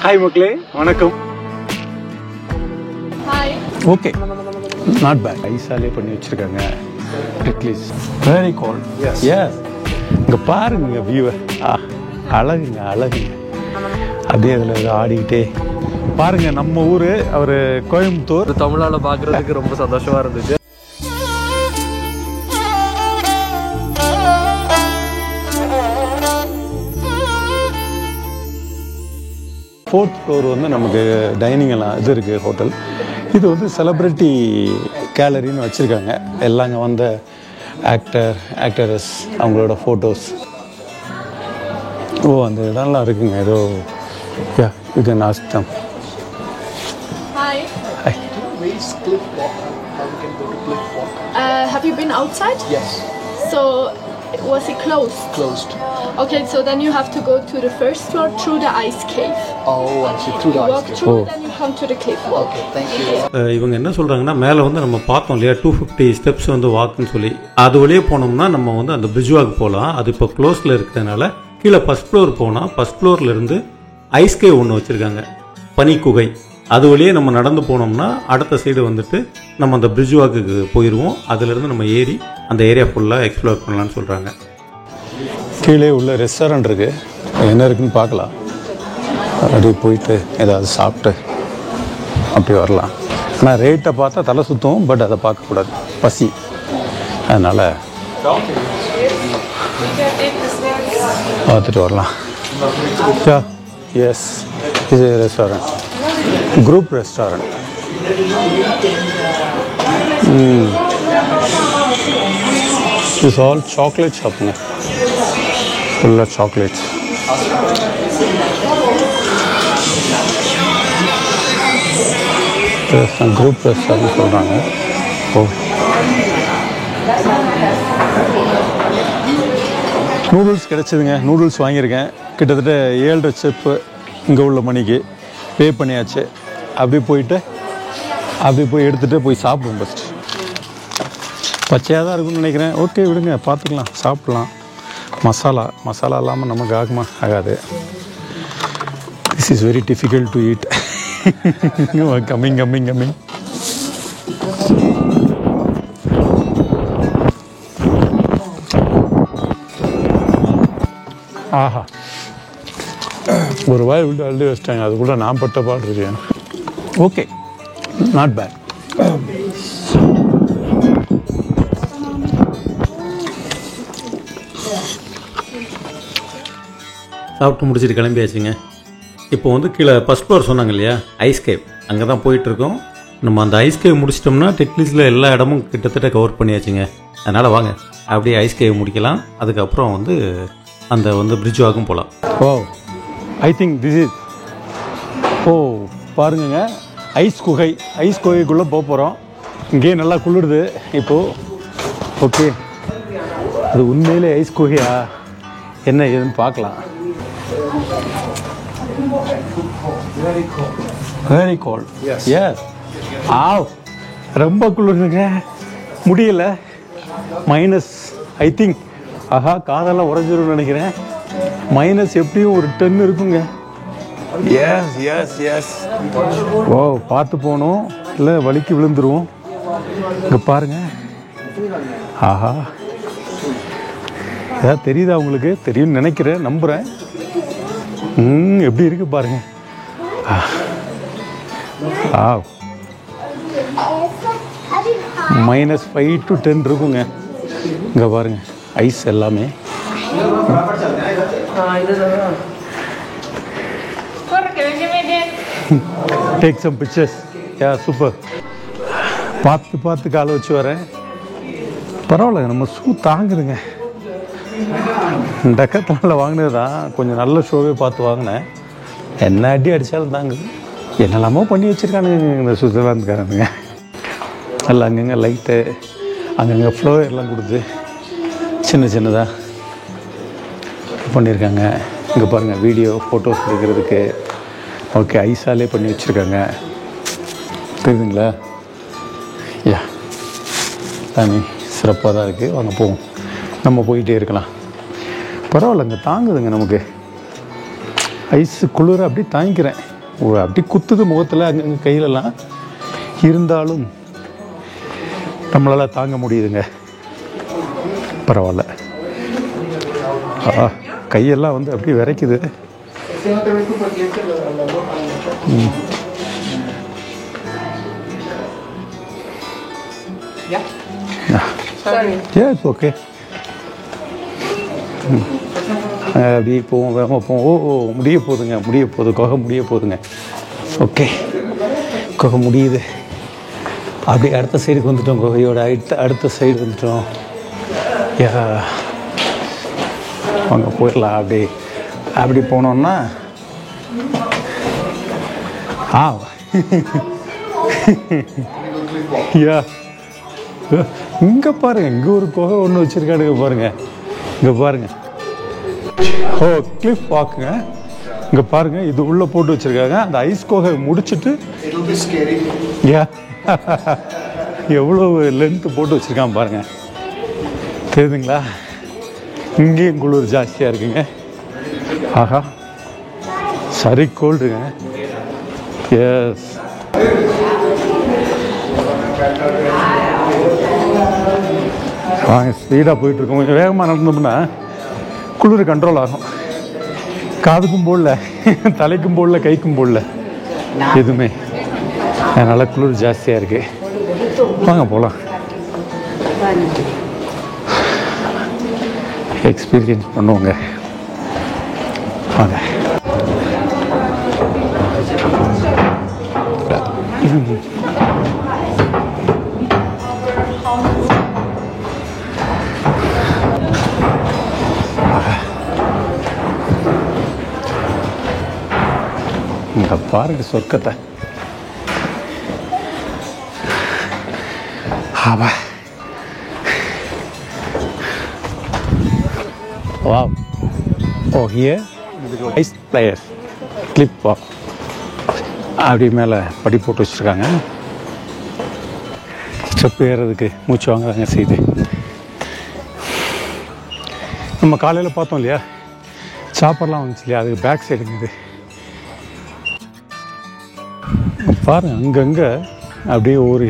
Hi மக்களே, வணக்கம். Hi. Okay, not bad. ஐஸாலே பண்ணி வச்சிருக்காங்க. At least very cold. எஸ், இங்கே பாருங்க வியூவை. அழகுங்க அழகுங்க. அப்படியே அதில் ஆடிக்கிட்டே பாருங்க. நம்ம ஊர் அவர் கோயம்புத்தூர். தமிழால பார்க்குறதுக்கு ரொம்ப சந்தோஷமாக இருந்துச்சு. 4th floor வந்து நமக்கு டைனிங் எல்லாம் இது இருக்குது, ஹோட்டல். இது வந்து செலிப்ரிட்டி கேலரின்னு வச்சுருக்காங்க. எல்லாங்க வந்த ஆக்டரஸ் அவங்களோட ஃபோட்டோஸ். ஓ, அந்த இடம்லாம் இருக்குங்க. ஏதோ yeah you can ask them. Hi. Hi. Where is Cliff Walk? How we can go to Cliff Walk? Have you been outside? Yes, So, was it closed? closed. Okay, so then you have to go to the first floor through the ice cave. Oh, I see. Through the You ice walk cave. through, then you come to the cliff walk. Okay, thank you. இவங்க என்ன சொல்கிறாங்கன்னா, மேலே வந்து நம்ம பார்த்தோம் இல்லையா 250 steps வந்து வாக்குன்னு சொல்லி, அது வழியே போனோம்னா நம்ம வந்து அந்த பிரிட்ஜ் வாக் போகலாம். அது இப்போ க்ளோஸில் இருக்கிறதுனால கீழே ஃபஸ்ட் ஃப்ளோர் போனால் ஃபஸ்ட் ஃப்ளோர்லேருந்து ஐஸ் கேவ் ஒன்று வச்சுருக்காங்க, பனி குகை. அது வழியே நம்ம நடந்து போனோம்னா அடுத்த சைடு வந்துட்டு நம்ம அந்த பிரிட்ஜ் வாக்குக்கு போயிடுவோம். அதுலேருந்து நம்ம ஏறி அந்த ஏரியா ஃபுல்லாக எக்ஸ்ப்ளோர் பண்ணலான்னு சொல்கிறாங்க. கீழே உள்ள ரெஸ்டாரண்ட் இருக்குது, என்ன இருக்குன்னு பார்க்கலாம். அப்படியே போயிட்டு ஏதாவது சாப்பிட்டு அப்படி வரலாம். ஆனால் ரேட்டை பார்த்தா தலை சுற்றும், பட் அதை பார்க்கக்கூடாது, பசி. அதனால் பார்த்துட்டு வரலாம். எஸ், இது restaurant, group restaurant. It's all chocolate ஷாப்புங்க, ஃபுல்லாக சாக்லேட்ஸ். குரூப் ரெஸ்டாரண்ட் சொல்கிறாங்க. ஓ, நூடுல்ஸ் கிடச்சிதுங்க. நூடுல்ஸ் வாங்கியிருக்கேன். கிட்டத்தட்ட 7.5 செப்பு இங்கே உள்ள மணிக்கு பே பண்ணியாச்சு. அப்படி போய் எடுத்துகிட்டு போய் சாப்பிடுவோம். ஃபஸ்ட்டு பச்சையாக தான் இருக்குன்னு நினைக்கிறேன். ஓகே, விடுங்க, பார்த்துக்கலாம், சாப்பிட்லாம். மசாலா இல்லாமல் நமக்கு ஆகாது. This is very difficult to eat. Coming. ஆஹா, ஒரு வாய் விட்டு அள்ளி வச்சிட்டாங்க. அதுக்குள்ளே நான் பட்ட பாடு இருக்கேன். Okay, not bad. சாப்பிட்டு முடிச்சுட்டு கிளம்பியாச்சுங்க. இப்போ வந்து கீழே ஃபஸ்ட் ஃப்ளோர் சொன்னாங்க இல்லையா, ஐஸ் கேவ், அங்கே தான் போயிட்டுருக்கோம். நம்ம அந்த ஐஸ் கேவ் முடிச்சிட்டோம்னா டெக்லிஸில் எல்லா இடமும் கிட்டத்தட்ட கவர் பண்ணியாச்சுங்க. அதனால் வாங்க அப்படியே ஐஸ் கேவ் முடிக்கலாம். அதுக்கப்புறம் வந்து அந்த வந்து பிரிட்ஜ் வாக்கும் போகலாம். ஓ, ஐ திங்க் திஸ் இஸ், ஓ பாருங்க, ஐஸ் குகைக்குள்ளே போக போகிறோம். இங்கேயே நல்லா குளிருது இப்போது. ஓகே, அது உண்மையிலே ஐஸ் குகையா என்ன ஏதுன்னு பார்க்கலாம். Very cold. எஸ், ரொம்ப குளிருங்க, முடியல. மைனஸ், ஐ திங்க், ஆஹா, காதெல்லாம் உறைஞ்சிரும்னு நினைக்கிறேன். மைனஸ் எப்படியும் ஒரு 10 இருக்குங்க. எஸ். ஓ, பார்த்து போகணும், இல்லை வலிக்கு விழுந்துருவோம். இங்கே பாருங்க. ஆஹா, ஏதாவது தெரியுதா உங்களுக்கு? தெரியும்னு நினைக்கிறேன், நம்புகிறேன். எப்படி இருக்கு பாருங்க. -5 to 10 இருக்குங்க. இங்கே பாருங்க, ஐஸ் எல்லாமே. Take some pictures. சூப்பர். பார்த்து காலை வச்சு வரேன். பரவாயில்ல, நம்ம ஷூ தாங்குதுங்க. டக்கத்தானில் வாங்கினது தான், கொஞ்சம் நல்ல ஷோவே பார்த்து வாங்கினேன். என்ன அடி அடித்தாலும் தாங்குது. என்னெல்லாமோ பண்ணி வச்சுருக்கானுங்க இந்த சுவிட்சர்லாந்துக்காரனுங்க. எல்லாம் அங்கங்கே லைட்டு, அங்கங்கே ஃப்ளோயர்லாம் கொடுத்து சின்னதாக பண்ணியிருக்காங்க. இங்கே பாருங்கள், வீடியோ ஃபோட்டோஸ் எடுக்கிறதுக்கு. ஓகே, ஐஸாலே பண்ணி வச்சுருக்காங்க, தெரியுதுங்களா? தனி சிறப்பாக தான் இருக்குது. வாங்க போவோம், நம்ம போயிட்டே இருக்கலாம். பரவாயில்லைங்க, தாங்குதுங்க நமக்கு. ஐஸு குளிர அப்படியே தாங்கிக்கிறேன். அப்படி குத்துது முகத்தில் அங்கங்கே கையிலலாம். இருந்தாலும் நம்மளால் தாங்க முடியுதுங்க. பரவாயில்ல. கையெல்லாம் வந்து அப்படியே விரைக்குது. Yes, okay. அப்படியே போவோம், வேகமாக போவோம். ஓ முடிய போகுதுங்க, குகை முடிய போகுதுங்க. ஓகே, குகை முடியுது. அப்படியே அடுத்த சைடுக்கு வந்துட்டோம். குகையோட அடுத்த சைடு வந்துட்டோம். யா, அங்கே போயிடலாம். அப்படி போனோம்னா யா, இங்கே பாருங்க, இங்கே ஒரு குகை ஒன்று வச்சுருக்காடுங்க பாருங்க. இங்கே பாருங்க. ஓ கிளிஃப் வாக்குங்க. இங்கே பாருங்க, இது உள்ளே போட்டு வச்சுருக்காங்க. அந்த ஐஸ் குகை முடிச்சுட்டு யா எவ்வளோ லென்த்து போட்டு வச்சுருக்கான் பாருங்க. தெரியுதுங்களா? இங்கேயும் குளிர் ஜாஸ்தியாக இருக்குங்க. ஆஹா, சரி கோல்டுங்க. எஸ், வாங்க ஸ்பீடாக போயிட்டுருக்கோம். கொஞ்சம் வேகமாக நடந்தோம்னா குளிர் கண்ட்ரோல் ஆகும். காதுக்கும் போடல, தலைக்கும் போடல, கைக்கும் போடல, எதுவுமே. அதனால் குளிர் ஜாஸ்தியாக இருக்குது. வாங்க போகலாம். எக்ஸ்பீரியன்ஸ் பண்ணுவோங்க. வாங்க. இங்க பாருங்க சொர்க்கத்தை. ஆமா. Wow. Oh, here ice players clip walk. அப்படி மேலே படி போட்டு வச்சுருக்காங்க. ஸ்டெப் ஏறுறதுக்கு மூச்சு வாங்குறாங்க செய்து. நம்ம காலையில் பார்த்தோம் இல்லையா, சாப்பர்லாம் வந்துச்சு இல்லையா, அதுக்கு பேக் சைடுங்க இது. பாருங்க, அங்கங்கே அப்படியே ஒரு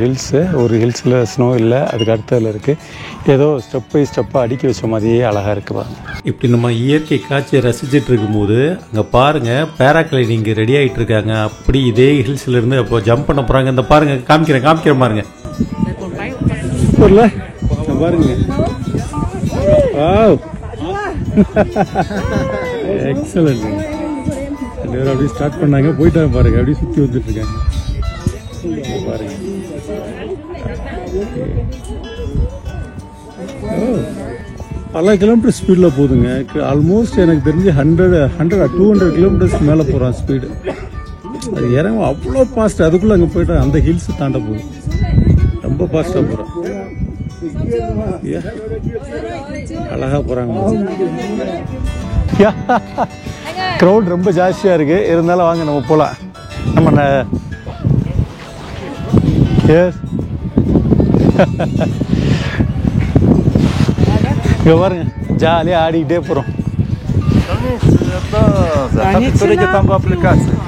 ஹில்ஸில் ஸ்னோ இல்லை, அதுக்கு அடுத்ததில் இருக்குது. ஏதோ ஸ்டெப் பை ஸ்டெப்பாக அடுக்கி வச்ச மாதிரியே அழகாக இருக்குது பாருங்க. இப்படி நம்ம இயற்கை காட்சியை ரசிச்சுட்டு இருக்கும்போது அங்கே பாருங்கள், பேராகிளைடிங் ரெடி ஆகிட்டு இருக்காங்க. அப்படி இதே ஹில்ஸ்லேருந்து அப்போ ஜம்ப் பண்ண போகிறாங்க. இந்த பாருங்கள், காமிக்கிறேன் பாருங்க. பாருங்க, எக்ஸலண்ட். அப்படியே ஸ்டார்ட் பண்ணாங்க, போயிட்டாங்க பாருங்க. அப்படியே சுற்றி வந்துட்டு இருக்காங்க பாருங்க. பல கிலோமீட்டர் ஸ்பீடில் போகுதுங்க. ஆல்மோஸ்ட் எனக்கு தெரிஞ்சு 100-200 கிலோமீட்டர்ஸ்க்கு மேலே போகிறான் ஸ்பீடு. அது இறங்க அவ்வளோ ஃபாஸ்ட். அதுக்குள்ளே அங்கே போயிட்டா அந்த ஹில்ஸ் தாண்ட போகுது. ரொம்ப ஃபாஸ்ட்டாக போகிறான். அழகாக போகிறாங்க. க்ரௌட் ரொம்ப ஜாஸ்தியாக இருக்குது. இருந்தாலும் வாங்க நம்ம போகலாம். நம்ம எஸ் இங்கே பாருங்க, ஜாலியாக ஆடிக்கிட்டே போகிறோம்.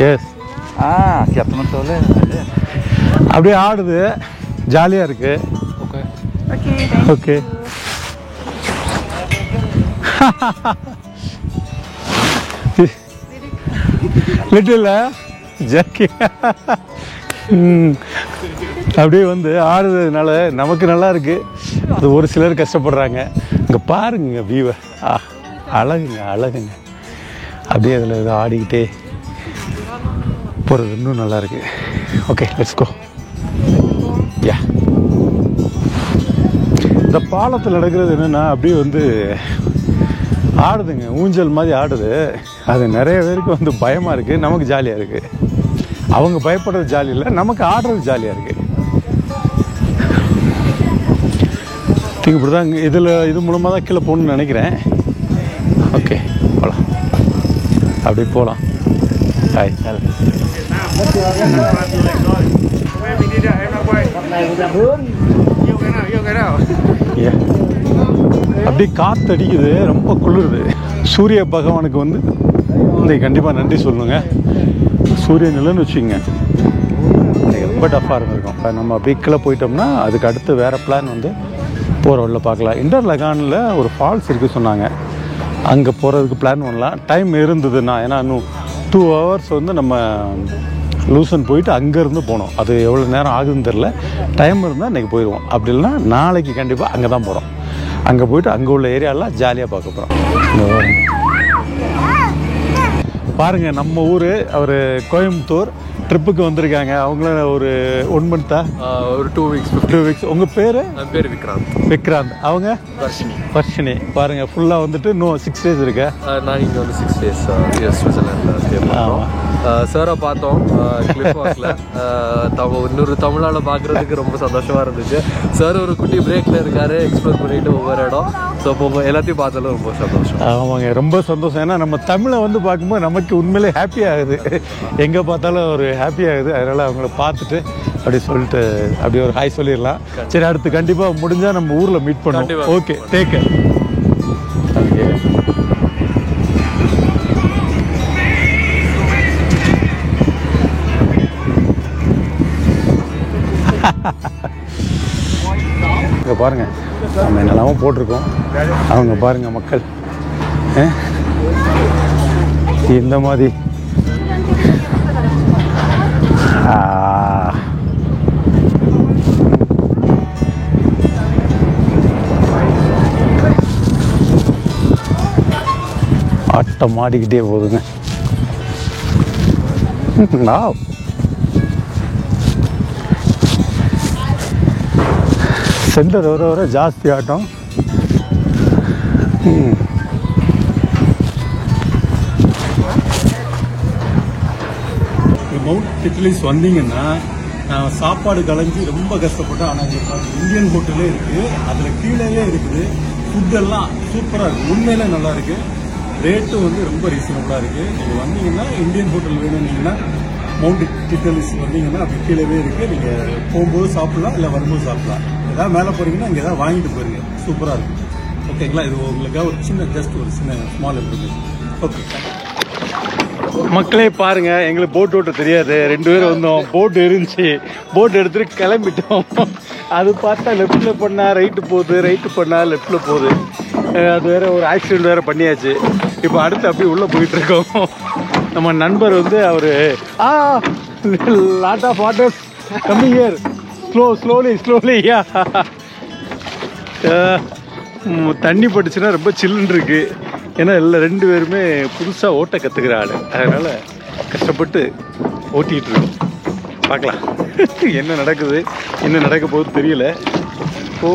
எஸ், அப்படியே ஆடுது, ஜாலியாக இருக்கு. ஓகே, லிட்டில் ஜாக்கி அப்படியே வந்து ஆடுறதுனால நமக்கு நல்லா இருக்கு. அது ஒரு சிலர் கஷ்டப்படுறாங்க. இங்கே பாருங்க வியூவை. அழகுங்க. அப்படியே அதில் ஏதோ ஆடிக்கிட்டே போகிறது இன்னும் நல்லா இருக்கு. Okay, let's go. யா, இந்த பாலத்தில் நடக்கிறது என்னென்னா அப்படியே வந்து ஆடுதுங்க, ஊஞ்சல் மாதிரி ஆடுது. அது நிறைய பேருக்கு வந்து பயமாக இருக்குது. நமக்கு ஜாலியாக இருக்குது. அவங்க பயப்படுறது ஜாலி இல்லை, நமக்கு ஆடுறது ஜாலியாக இருக்குது. இப்படி தான் இது மூலமாக தான் கீழே போகணுன்னு நினைக்கிறேன். ஓகே, போகலாம். அப்படி போகலாம். ஹாய். அப்படி காற்று அடிக்குது, ரொம்ப குளிருது. சூரிய பகவானுக்கு வந்து கண்டிப்பாக நன்றி சொல்லுங்க. சூரியன் இல்லைன்னு வச்சுக்கோங்க, ரொம்ப டஃப்பாக இருந்திருக்கும். இப்போ நம்ம பீக்கில் போயிட்டோம்னா அதுக்கு அடுத்து வேறு பிளான் வந்து போகிற வழியில் பார்க்கலாம். இன்டர்லகானில் ஒரு ஃபால்ஸ் இருக்குது சொன்னாங்க, அங்கே போகிறதுக்கு பிளான் பண்ணலாம். டைம் இருந்ததுன்னா, ஏன்னா இன்னும் 2 hours வந்து நம்ம லூசன் போயிட்டு அங்கேருந்து போனோம். அது எவ்வளோ நேரம் ஆகுதுன்னு தெரில. டைம் இருந்தால் இன்றைக்கி போயிடுவோம். அப்படி இல்லைன்னா நாளைக்கு கண்டிப்பாக அங்கே தான் போகிறோம். அங்கே போயிட்டு அங்கே உள்ள ஏரியாலாம் ஜாலியாக பார்க்க போகிறோம். பாருங்கள், நம்ம ஊர் அவர் கோயம்புத்தூர் ட்ரிப்புக்கு வந்திருக்காங்க. அவங்களும் ஒரு 1 month-ஆ, ஒரு 2 weeks. 2 weeks. உங்கள் பேர்? என் பேர் விக்ராந்த். அவங்க வர்ஷினி. பாருங்கள், ஃபுல்லாக வந்துட்டு இன்னும் 6 days இருக்கு. நாங்கள் இங்கே வந்து 6 days சுவிட்சர்லாண்டில் ஸ்டே பண்ணுறோம். சாரை பார்த்தோம் கிளிஃப் வாக்கில். இன்னொரு தமிழால் பார்க்குறதுக்கு ரொம்ப சந்தோஷமாக இருந்துச்சு. சார் ஒரு குட்டி பிரேக்கில் இருக்கார், எக்ஸ்ப்ளோர் பண்ணிவிட்டு ஒவ்வொரு இடம். ஸோ இப்போ எல்லாத்தையும் பார்த்தாலும் ரொம்ப சந்தோஷம். ஆமாங்க, ரொம்ப சந்தோஷம். ஏன்னா நம்ம தமிழை வந்து பார்க்கும்போது நமக்கு உண்மையிலே ஹாப்பி ஆகுது. எங்கே பார்த்தாலும் ஒரு ஹாப்பி ஆகுது. அதனால் அவங்கள பார்த்துட்டு அப்படி சொல்லிட்டு அப்படியே ஒரு ஹாய் சொல்லிடலாம். சரி, அடுத்து கண்டிப்பாக முடிஞ்சால் நம்ம ஊரில் மீட் பண்ணுவோம். Okay, take care. ஓகே, இங்கே பாருங்கள், நம்ம என்னெல்லாமோ போட்டிருக்கோம். அவங்க பாருங்கள் மக்கள் இந்த மாதிரி ஆட்டம் ஆடிக்கிட்டே போகுதுங்க. சென்டர் வர வர ஜாஸ்தி ஆட்டம். மவுண்ட் டிட்லிஸ் வந்தீங்கன்னா சாப்பாடு கலைஞ்சி ரொம்ப கஷ்டப்பட்டோம். ஆனால் இந்தியன் ஹோட்டலே இருக்குது, அதில் கீழே இருக்குது. ஃபுட்டெல்லாம் சூப்பராக இருக்குது, உண்மையிலே நல்லா இருக்குது. ரேட்டு வந்து ரொம்ப ரீசனபுளாக இருக்குது. நீங்கள் வந்தீங்கன்னா இந்தியன் ஹோட்டல் வேணும்னீங்கன்னா மவுண்ட் டிட்லிஸ் வந்தீங்கன்னா அப்படி கீழே இருக்குது. நீங்கள் போகும்போது சாப்பிட்லாம், இல்லை வரும்போது சாப்பிட்லாம். ஏதாவது மேலே போகிறீங்கன்னா அங்கே ஏதாவது வாங்கிட்டு போயிருங்க, சூப்பராக இருக்கும். ஓகேங்களா? இது உங்களுக்காக ஒரு சின்ன ஸ்மால் இன்ஃபர்மேஷன். ஓகே மக்களே, பாருங்க, எங்களுக்கு போட் ஓட்ட தெரியாது. 2 பேர் வந்தோம், போட் இருந்துச்சு, போட் எடுத்துட்டு கிளம்பிட்டோம். அது பார்த்தா லெஃப்டில் பண்ணால் ரைட்டு போகுது, ரைட்டு பண்ணால் லெஃப்டில் போகுது. அது வேற ஒரு ஆக்சிடென்ட் வேற பண்ணியாச்சு. இப்போ அடுத்து அப்படியே உள்ளே போயிட்டு இருக்கோம். நம்ம நண்பர் வந்து அவர் lot of waters coming here, slowly யா. தண்ணி பட்டுச்சுன்னா ரொம்ப சில்லுன்னு இருக்கு. ஏன்னா எல்லாம் 2 பேருமே புதுசாக ஓட்ட கற்றுக்கிற ஆள், அதனால் கஷ்டப்பட்டு ஓட்டிகிட்டு இருக்கோம். பார்க்கலாம் என்ன நடக்குது, என்ன நடக்க போகுது தெரியல. ஓ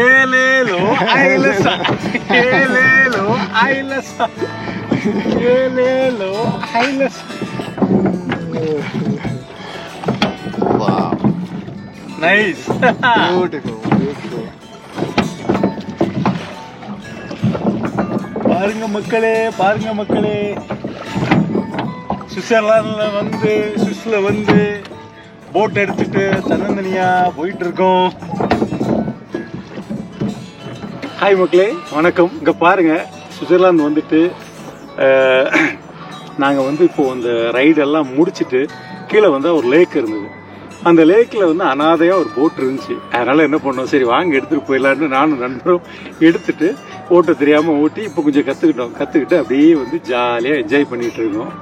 ஏலேலோ ஐலசா, ஏலேலோ ஐலசா, ஏலேலோ ஐலசா. Nice, beautiful. பாருங்க மக்களே, சுவிஸ்ல வந்து போட் எடுத்துட்டு தன்னந்தனியா போயிட்டு இருக்கோம். ஹாய் மக்களே, வணக்கம். இங்க பாருங்க, சுவிட்சர்லாந்து வந்துட்டு நாங்கள் வந்து இப்போ அந்த ரைடெல்லாம் முடிச்சுட்டு கீழே வந்து ஒரு லேக் இருந்தது. அந்த லேக்கில் வந்து அனாதையாக ஒரு போட் இருந்துச்சு. அதனால் என்ன பண்ணோம், சரி வாங்க எடுத்துகிட்டு போயிடலான்னு நானும் நண்பரும் எடுத்துகிட்டு ஓட்ட தெரியாமல் ஓட்டி இப்போ கொஞ்சம் கற்றுக்கிட்டு அப்படியே வந்து ஜாலியாக என்ஜாய் பண்ணிகிட்டு இருக்கோம்.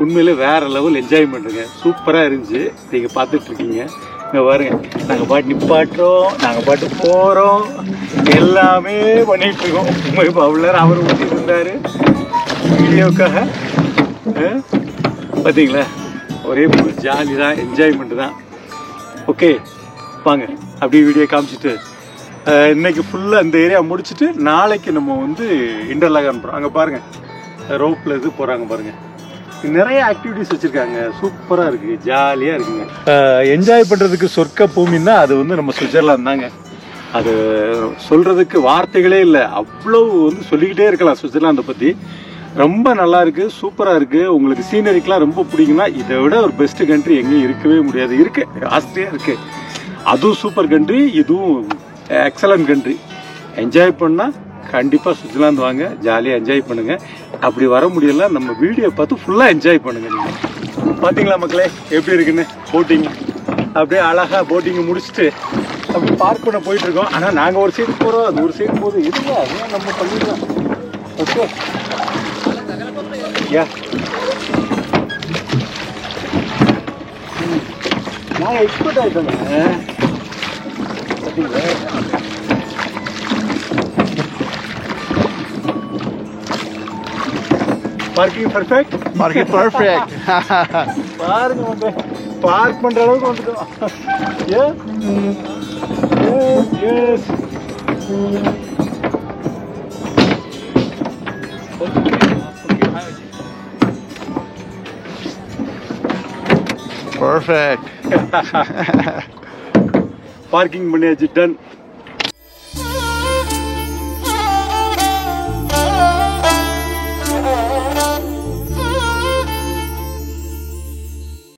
உண்மையிலே வேறு லெவல் என்ஜாய்மெண்ட்டுங்க, சூப்பராக இருந்துச்சு. நீங்கள் பார்த்துட்ருக்கீங்க. இங்கே பாருங்க, நாங்கள் பாட்டு நிப்பாட்டுறோம், நாங்கள் பாட்டு போகிறோம், எல்லாமே பண்ணிகிட்ருக்கோம். இப்போ அவ்வளோ நேரம் அவர் ஊற்றிட்டு இருந்தார் வீடியோக்காக. பார்த்தீங்களா, ஒரே ஜாலி தான், என்ஜாய்மெண்ட்டு தான். ஓகே வாங்க அப்படியே வீடியோ காமிச்சிட்டு இன்னைக்கு ஃபுல்லாக இந்த ஏரியா முடிச்சுட்டு நாளைக்கு நம்ம வந்து இன்டர்லாகான் போகிறோம். அங்கே பாருங்கள், ரோப்பில் இது போகிறாங்க பாருங்கள். நிறைய ஆக்டிவிட்டிஸ் வச்சுருக்காங்க, சூப்பராக இருக்குது, ஜாலியாக இருக்குங்க. என்ஜாய் பண்ணுறதுக்கு சொர்க்க பூமின்னா அது வந்து நம்ம சுவிட்சர்லாந்து தாங்க. அது சொல்கிறதுக்கு வார்த்தைகளே இல்லை, அவ்வளோ வந்து சொல்லிக்கிட்டே இருக்கலாம் சுவிட்சர்லாந்தை பற்றி. ரொம்ப நல்லா இருக்குது, சூப்பராக இருக்குது. உங்களுக்கு சீனரிக்கெலாம் ரொம்ப பிடிக்குன்னா இதை விட ஒரு பெஸ்ட் கண்ட்ரி எங்கேயும் இருக்கவே முடியாது. இருக்குது, ஆஸ்திரியா இருக்குது, அதுவும் சூப்பர் கண்ட்ரி, இதுவும் எக்ஸலன்ட் கண்ட்ரி. என்ஜாய் பண்ணால் கண்டிப்பாக சுவிட்சர்லாந்து வாங்க, ஜாலியாக என்ஜாய் பண்ணுங்கள். அப்படி வர முடியல நம்ம வீடியோ பார்த்து ஃபுல்லாக என்ஜாய் பண்ணுங்கள். நீங்கள் பார்த்தீங்களா மக்களே எப்படி இருக்குன்னு போட்டிங். அப்படியே அழகாக போட்டிங்கை முடிச்சுட்டு அப்படியே பார்க் பண்ண போயிட்டுருக்கோம். ஆனால் நாங்கள் ஒரு சைடு போகிறோம், அது ஒரு சைடு போகுது. இல்லைங்க அதையும் நம்ம பண்ணிடலாம். ஓகே யா நாங்கள் எக்ஸ்பர்ட் ஆகிட்டோங்க. பார்த்தீங்களா பார்க்கிங் பர்ஃபெக்ட். Market perfect. பாருங்க வந்து பார்க் பண்ற அளவுக்கு வந்துட்டோம். Yes Perfect. பார்க்கிங் பண்ணியாச்சு, டன்.